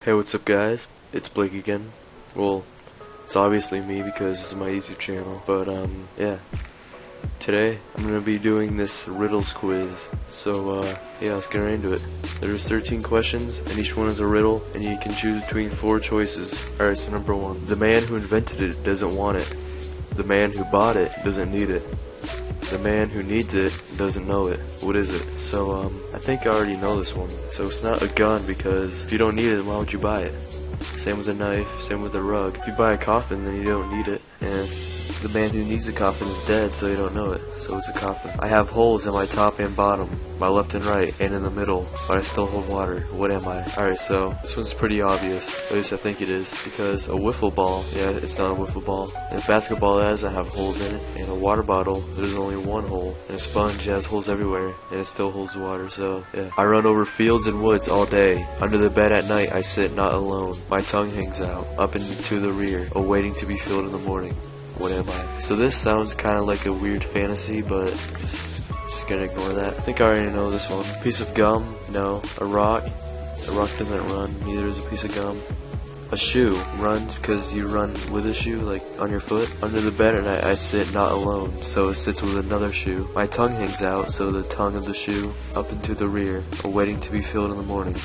Hey, what's up guys? It's Blake again. Well, it's obviously me because this is my YouTube channel, but yeah. Today, I'm gonna be doing this riddles quiz. So, yeah, let's get right into it. There's 13 questions, and each one is a riddle, and you can choose between 4 choices. Alright, so number 1. The man who invented it doesn't want it. The man who bought it doesn't need it. The man who needs it doesn't know it. What is it? So, I think I already know this one. So it's not a gun, because if you don't need it, then why would you buy it? Same with a knife, same with a rug. If you buy a coffin, then you don't need it. And the man who needs the coffin is dead, so you don't know it. So it's a coffin. I have holes in my top and bottom, my left and right, and in the middle, but I still hold water. What am I? Alright, so this one's pretty obvious. At least I think it is. Because a wiffle ball, yeah, it's not a wiffle ball. And a basketball doesn't have holes in it. And a water bottle, there's only one hole. And a sponge has holes everywhere, and it still holds water, so yeah. I run over fields and woods all day. Under the bed at night I sit not alone. My tongue hangs out, up into the rear, awaiting to be filled in the morning. What am I? So this sounds kind of like a weird fantasy, but just gonna ignore that. I think I already know this one. Piece of gum? No. A rock? A rock doesn't run. Neither is a piece of gum. A shoe runs because you run with a shoe, like on your foot. Under the bed at night I sit not alone, so it sits with another shoe. My tongue hangs out, so the tongue of the shoe up into the rear, awaiting to be filled in the morning.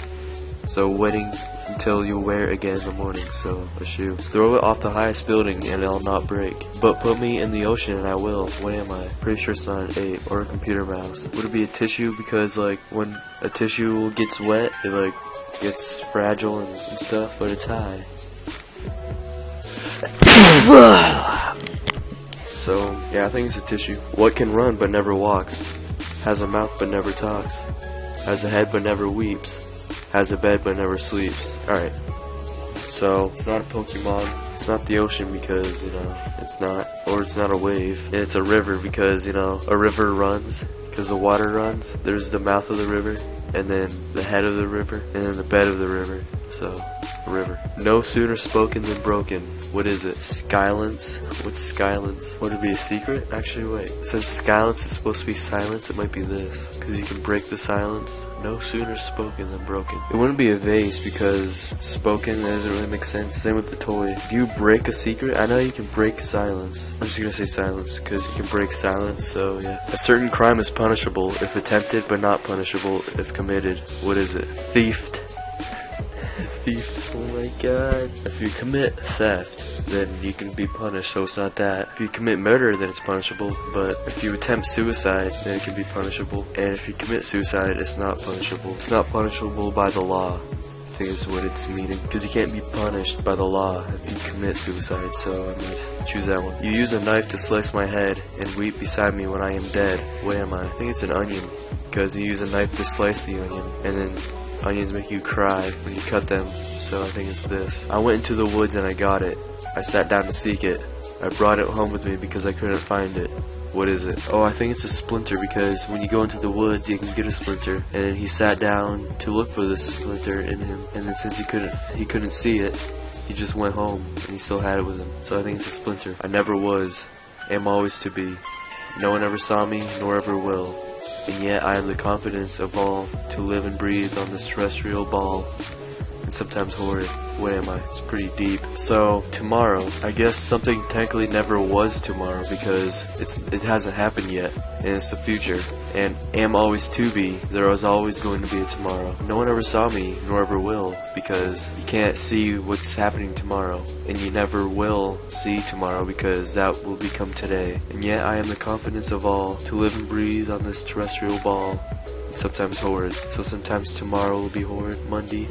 So waiting until you wear it again in the morning, so a shoe. Throw it off the highest building and it'll not break. But put me in the ocean and I will. What am I? Pretty sure it's not an ape or a computer mouse. Would it be a tissue? Because like when a tissue gets wet, it like gets fragile and stuff, but it's high. So yeah, I think it's a tissue. What can run but never walks? Has a mouth but never talks? Has a head but never weeps? Has a bed but never sleeps. Alright, so it's not a Pokemon, it's not the ocean because, you know, it's not, or it's not a wave, and it's a river because, you know, a river runs, because the water runs. There's the mouth of the river, and then the head of the river, and then the bed of the river, so, a river. No sooner spoken than broken. What is it? Skylance? What's skylance? Would it be a secret? Actually, wait. Since skylance is supposed to be silence, it might be this. Because you can break the silence. No sooner spoken than broken. It wouldn't be a vase because spoken doesn't really make sense. Same with the toy. Do you break a secret? I know you can break silence. I'm just gonna say silence because you can break silence, so yeah. A certain crime is punishable if attempted but not punishable if committed. What is it? Thieft. Thief. Oh my god. If you commit theft, then you can be punished, so it's not that. If you commit murder, then it's punishable, but if you attempt suicide, then it can be punishable. And if you commit suicide, it's not punishable. It's not punishable by the law, I think is what it's meaning. Because you can't be punished by the law if you commit suicide, so I'm gonna choose that one. You use a knife to slice my head and weep beside me when I am dead. What am I? I think it's an onion, because you use a knife to slice the onion, and then onions make you cry when you cut them, so I think it's this. I went into the woods and I got it. I sat down to seek it. I brought it home with me because I couldn't find it. What is it? Oh, I think it's a splinter, because when you go into the woods you can get a splinter. And then he sat down to look for this splinter in him, and then since he couldn't see it, he just went home and he still had it with him. So I think it's a splinter. I never was, am always to be. No one ever saw me, nor ever will. And yet I am the confidence of all to live and breathe on this terrestrial ball, and sometimes horrid. What am I? It's pretty deep. So, tomorrow, I guess something technically never was tomorrow because it hasn't happened yet, and it's the future. And am always to be, there is always going to be a tomorrow. No one ever saw me, nor ever will, because you can't see what's happening tomorrow, and you never will see tomorrow because that will become today. And yet I am the confidence of all to live and breathe on this terrestrial ball, and sometimes horrid. So sometimes tomorrow will be horrid, Monday.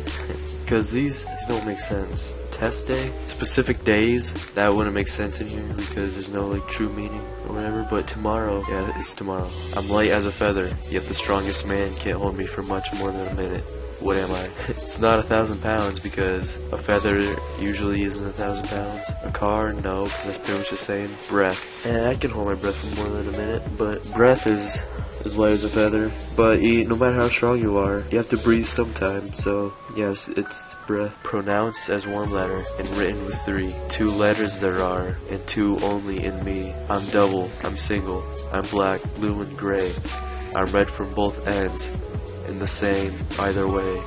Because these don't make sense. Test day? Specific days? That wouldn't make sense in here because there's no like true meaning or whatever, but tomorrow, yeah, it's tomorrow. I'm light as a feather, yet the strongest man can't hold me for much more than a minute. What am I? It's not 1,000 pounds because a feather usually isn't 1,000 pounds. A car? No, because that's pretty much the same. Breath. I can hold my breath for more than a minute, but breath is as light as a feather. But no matter how strong you are, you have to breathe sometimes, so yes, it's breath. Pronounced as one letter and written with 3. 2 letters there are, and 2 only in me. I'm double, I'm single, I'm black, blue, and gray. I'm red from both ends, and the same either way.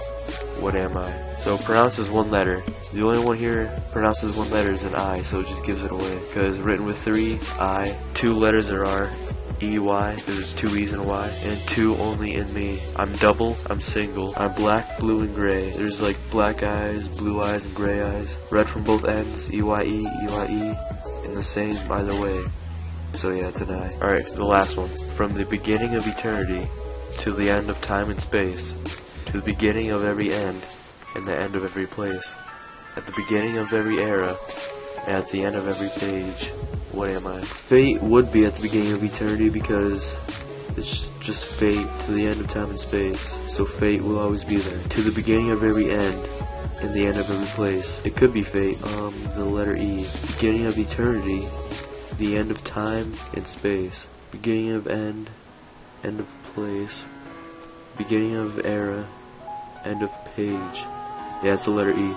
What am I? So pronounces one letter. The only one here pronounces one letter is an I, so it just gives it away. Because written with 3, I, 2 letters are R, E-Y, there's 2 E's and a Y, and 2 only in me. I'm double, I'm single, I'm black, blue, and gray. There's like black eyes, blue eyes, and gray eyes. Red from both ends, E-Y-E, E-Y-E, and the same either way. So yeah, it's an I. Alright, the last one. From the beginning of eternity to the end of time and space, to the beginning of every end, and the end of every place, at the beginning of every era, and at the end of every page. What am I? Fate would be at the beginning of eternity because it's just fate to the end of time and space. So fate will always be there. To the beginning of every end, and the end of every place. It could be fate. The letter E. Beginning of eternity, the end of time and space. Beginning of end of place. Beginning of era, end of page. Yeah, it's the letter E.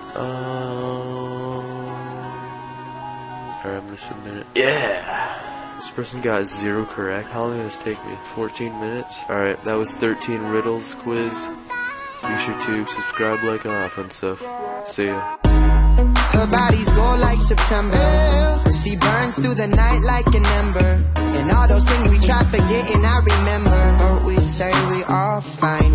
Alright, I'm gonna submit it. Yeah! This person got 0 correct. How long did this take me? 14 minutes? Alright, that was 13 riddles quiz. Be sure to subscribe, like, and off and stuff. See ya. Her body's gold like September. She burns through the night like an ember. And all those things we try forgetting, I remember. But we say we all fine.